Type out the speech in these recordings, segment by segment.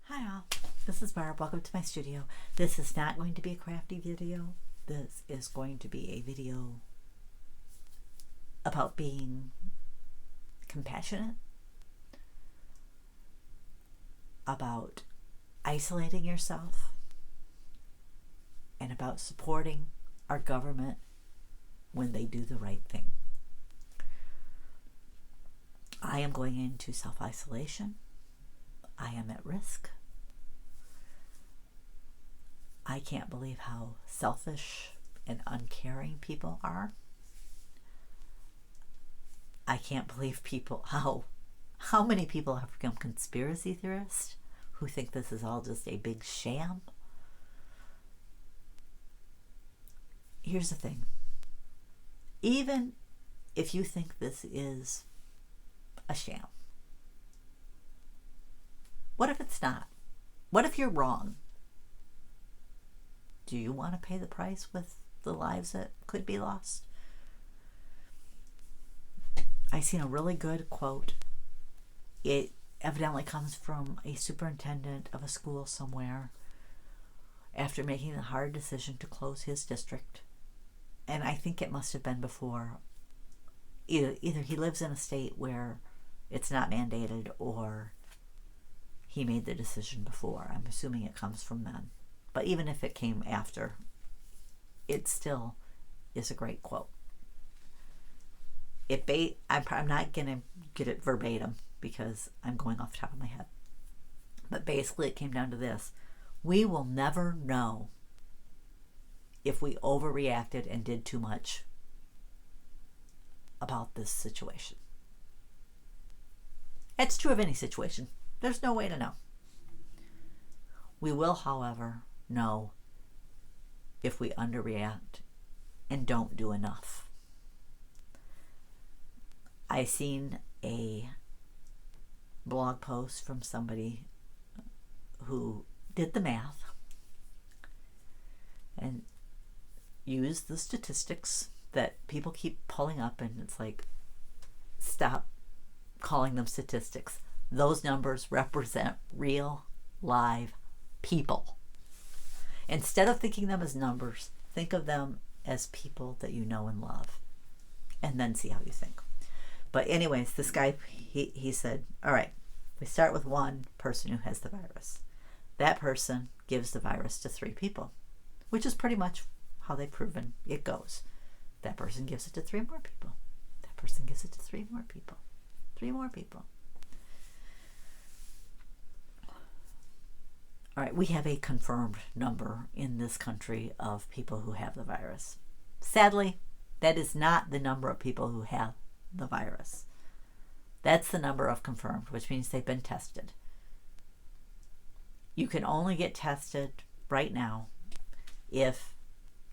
Hi all, this is Barb. Welcome to my studio. This is not going to be a crafty video. This is going to be a video about being compassionate, about isolating yourself, and about supporting our government when they do the right thing. I am going into self-isolation. I am at risk. I can't believe how selfish and uncaring people are. I can't believe how many people have become conspiracy theorists who think this is all just a big sham. Here's the thing. Even if you think this is a sham, what if it's not? What if you're wrong? Do you want to pay the price with the lives that could be lost? I seen a really good quote. It evidently comes from a superintendent of a school somewhere after making the hard decision to close his district. And I think it must have been before. Either he lives in a state where it's not mandated, or he made the decision before. I'm assuming it comes from then. But even if it came after, it still is a great quote. I'm not going to get it verbatim because I'm going off the top of my head. But basically it came down to this. We will never know if we overreacted and did too much about this situation. It's true of any situation. There's no way to know. We will, however, know if we underreact and don't do enough. I seen a blog post from somebody who did the math and used the statistics that people keep pulling up, and it's like, stop calling them statistics. Those numbers represent real, live people. Instead of thinking them as numbers, think of them as people that you know and love, and then see how you think. But anyways, this guy, he said, all right, we start with one person who has the virus. That person gives the virus to 3 people, which is pretty much how they've proven it goes. That person gives it to 3 more people. That person gives it to 3 more people. 3 more people. All right, we have a confirmed number in this country of people who have the virus. Sadly, that is not the number of people who have the virus. That's the number of confirmed, which means they've been tested. You can only get tested right now if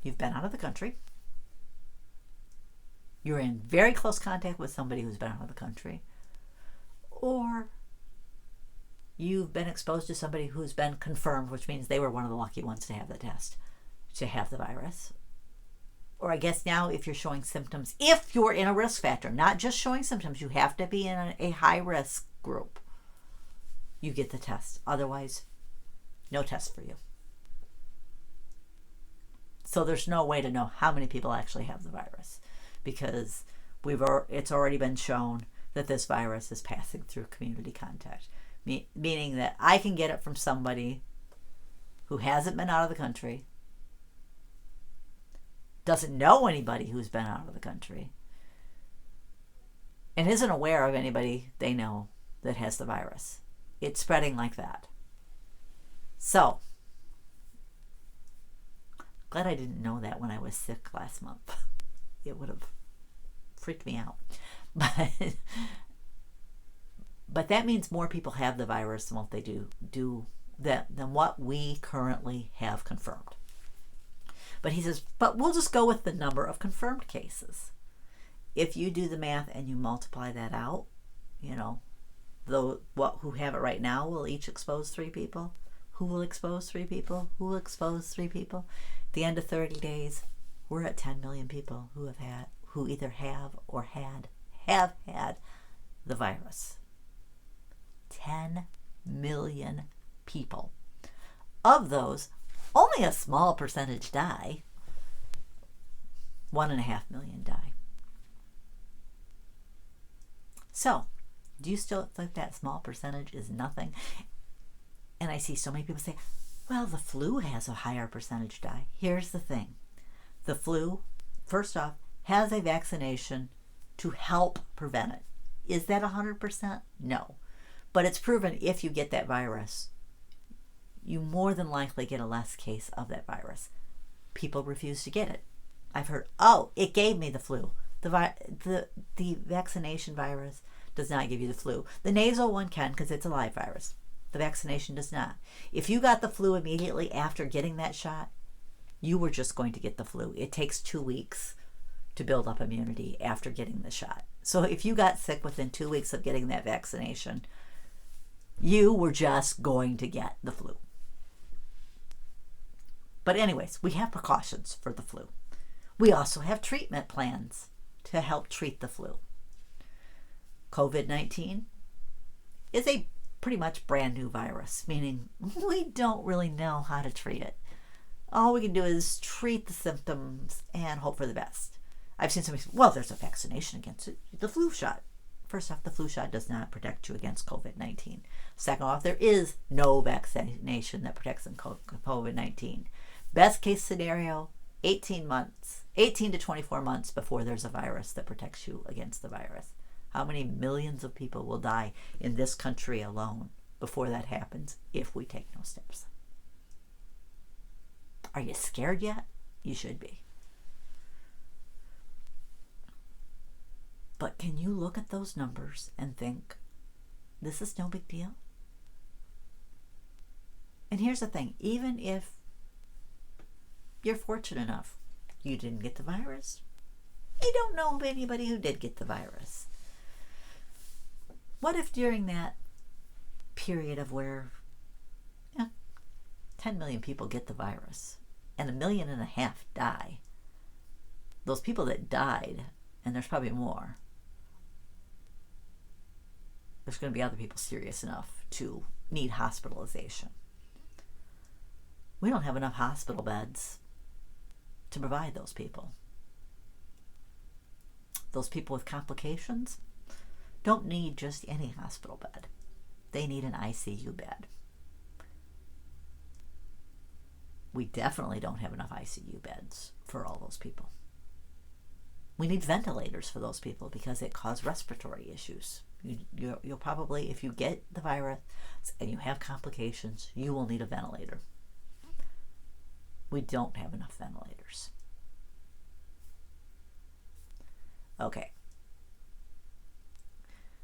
you've been out of the country, you're in very close contact with somebody who's been out of the country, or you've been exposed to somebody who's been confirmed, which means they were one of the lucky ones to have the test, to have the virus. Or I guess now if you're showing symptoms, if you're in a risk factor, not just showing symptoms, you have to be in a high risk group, you get the test. Otherwise, no test for you. So there's no way to know how many people actually have the virus, because it's already been shown that this virus is passing through community contact. Meaning that I can get it from somebody who hasn't been out of the country, doesn't know anybody who's been out of the country, and isn't aware of anybody they know that has the virus. It's spreading like that. So, glad I didn't know that when I was sick last month. It would have freaked me out. But that means more people have the virus than what they than what we currently have confirmed. But he says, but we'll just go with the number of confirmed cases. If you do the math and you multiply that out, who have it right now will each expose 3 people. Who will expose 3 people? Who will expose 3 people? At the end of 30 days, we're at 10 million people who either have or have had the virus. 10 million people. Of those, only a small percentage die. 1.5 million die. So, do you still think that small percentage is nothing? And I see so many people say, well, the flu has a higher percentage die. Here's the thing. The flu, first off, has a vaccination to help prevent it. Is that 100%? No. But it's proven if you get that virus, you more than likely get a less case of that virus. People refuse to get it. I've heard, oh, it gave me the flu. The vaccination virus does not give you the flu. The nasal one can because it's a live virus. The vaccination does not. If you got the flu immediately after getting that shot, you were just going to get the flu. It takes 2 weeks to build up immunity after getting the shot. So if you got sick within 2 weeks of getting that vaccination, you were just going to get the flu. But anyways, we have precautions for the flu. We also have treatment plans to help treat the flu. Covid-19 is a pretty much brand new virus, meaning we don't really know how to treat it. All we can do is treat the symptoms and hope for the best. I've seen somebody say, well, there's a vaccination against it, the flu shot. First off, the flu shot does not protect you against COVID-19. Second off, there is no vaccination that protects against COVID-19. Best case scenario, 18 to 24 months before there's a virus that protects you against the virus. How many millions of people will die in this country alone before that happens if we take no steps? Are you scared yet? You should be. But can you look at those numbers and think, this is no big deal? And here's the thing, even if you're fortunate enough, you didn't get the virus, you don't know of anybody who did get the virus. What if during that period of where 10 million people get the virus and 1.5 million die, those people that died, and there's probably more, there's going to be other people serious enough to need hospitalization. We don't have enough hospital beds to provide those people. Those people with complications don't need just any hospital bed. They need an ICU bed. We definitely don't have enough ICU beds for all those people. We need ventilators for those people because it causes respiratory issues. You'll probably, if you get the virus and you have complications, you will need a ventilator. We don't have enough ventilators. Okay.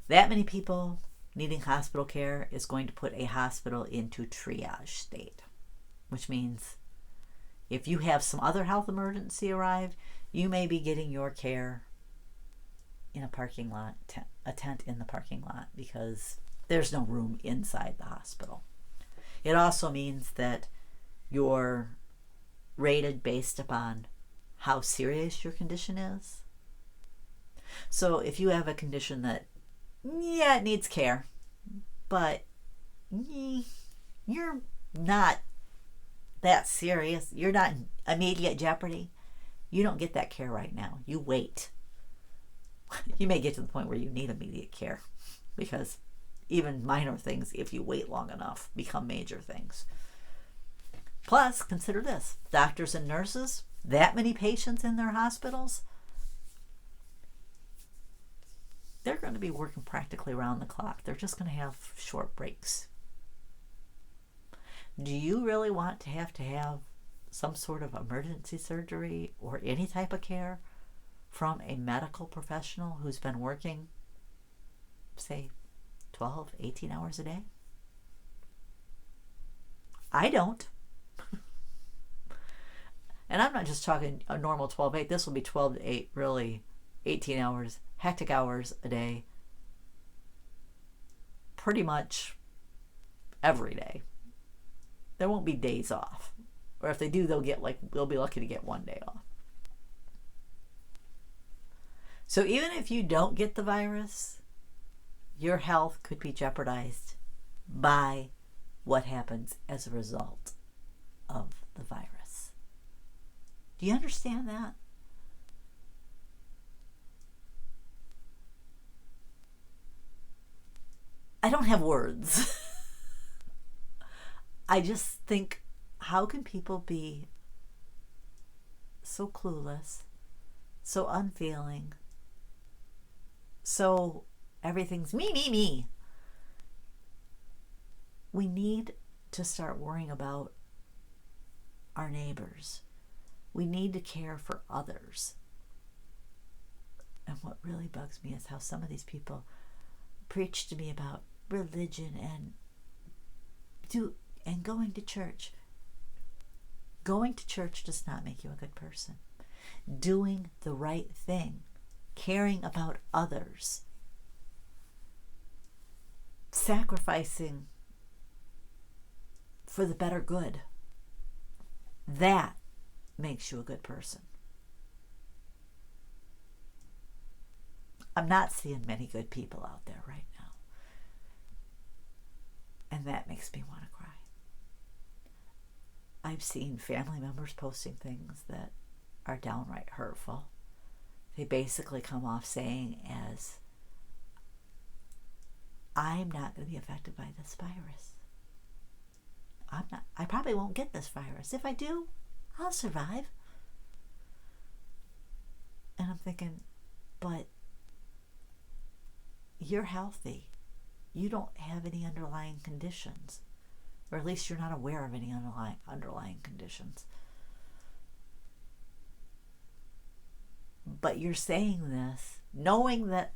That many people needing hospital care is going to put a hospital into triage state, which means if you have some other health emergency arrive, you may be getting your care in a parking lot, a tent in the parking lot, because there's no room inside the hospital. It also means that you're rated based upon how serious your condition is. So if you have a condition that, it needs care, but you're not that serious, you're not in immediate jeopardy, you don't get that care right now. You wait. You may get to the point where you need immediate care, because even minor things, if you wait long enough, become major things. Plus, consider this, doctors and nurses, that many patients in their hospitals, they're going to be working practically around the clock. They're just going to have short breaks. Do you really want to have some sort of emergency surgery or any type of care from a medical professional who's been working, say, 12, 18 hours a day? I don't. And I'm not just talking a normal 12-8. This will be 12 to 8, really 18 hours, hectic hours a day, pretty much every day. There won't be days off. Or if they do, they'll be lucky to get 1 day off. So even if you don't get the virus, your health could be jeopardized by what happens as a result of the virus. Do you understand that? I don't have words. I just think, how can people be so clueless, so unfeeling, so everything's me, me, me? We need to start worrying about our neighbors. We need to care for others. And what really bugs me is how some of these people preach to me about religion and going to church. Going to church does not make you a good person. Doing the right thing, caring about others, sacrificing for the better good, that makes you a good person. I'm not seeing many good people out there right now. And that makes me want to cry. I've seen family members posting things that are downright hurtful. They basically come off saying as, I'm not going to be affected by this virus. I probably won't get this virus. If I do, I'll survive. And I'm thinking, but you're healthy. You don't have any underlying conditions. Or at least you're not aware of any underlying conditions. But you're saying this knowing that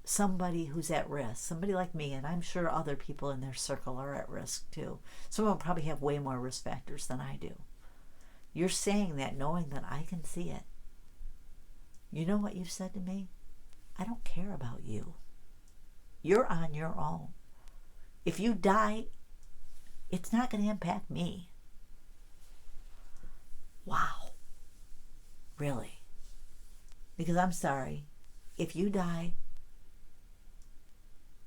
somebody who's at risk, somebody like me, and I'm sure other people in their circle are at risk too. Some of them probably have way more risk factors than I do. You're saying that knowing that I can see it. You know what you've said to me? I don't care about you. You're on your own. If you die, it's not going to impact me. Wow. Really? Because I'm sorry, if you die,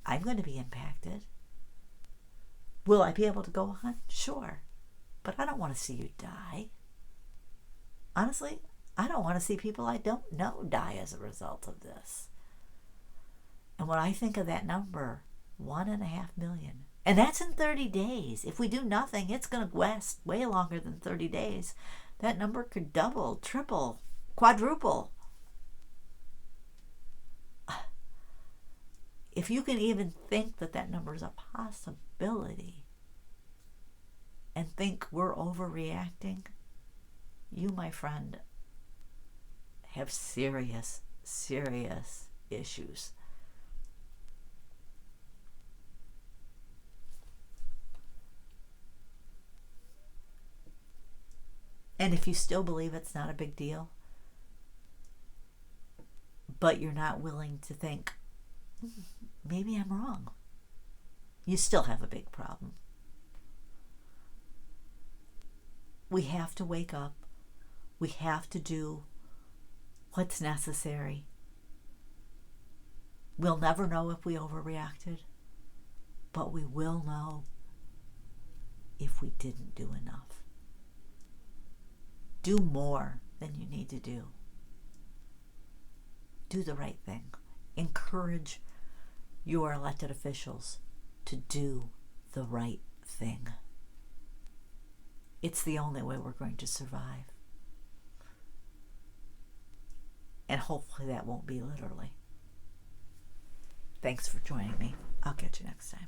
I'm going to be impacted. Will I be able to go on? Sure. But I don't want to see you die. Honestly, I don't want to see people I don't know die as a result of this. And when I think of that number, 1.5 million, and that's in 30 days. If we do nothing, it's going to last way longer than 30 days. That number could double, triple, quadruple. If you can even think that that number is a possibility and think we're overreacting, you, my friend, have serious, serious issues. And if you still believe it's not a big deal, but you're not willing to think, maybe I'm wrong, you still have a big problem. We have to wake up. We have to do what's necessary. We'll never know if we overreacted, but we will know if we didn't do enough. Do more than you need to do. Do the right thing. Encourage your elected officials to do the right thing. It's the only way we're going to survive. And hopefully that won't be literally. Thanks for joining me. I'll catch you next time.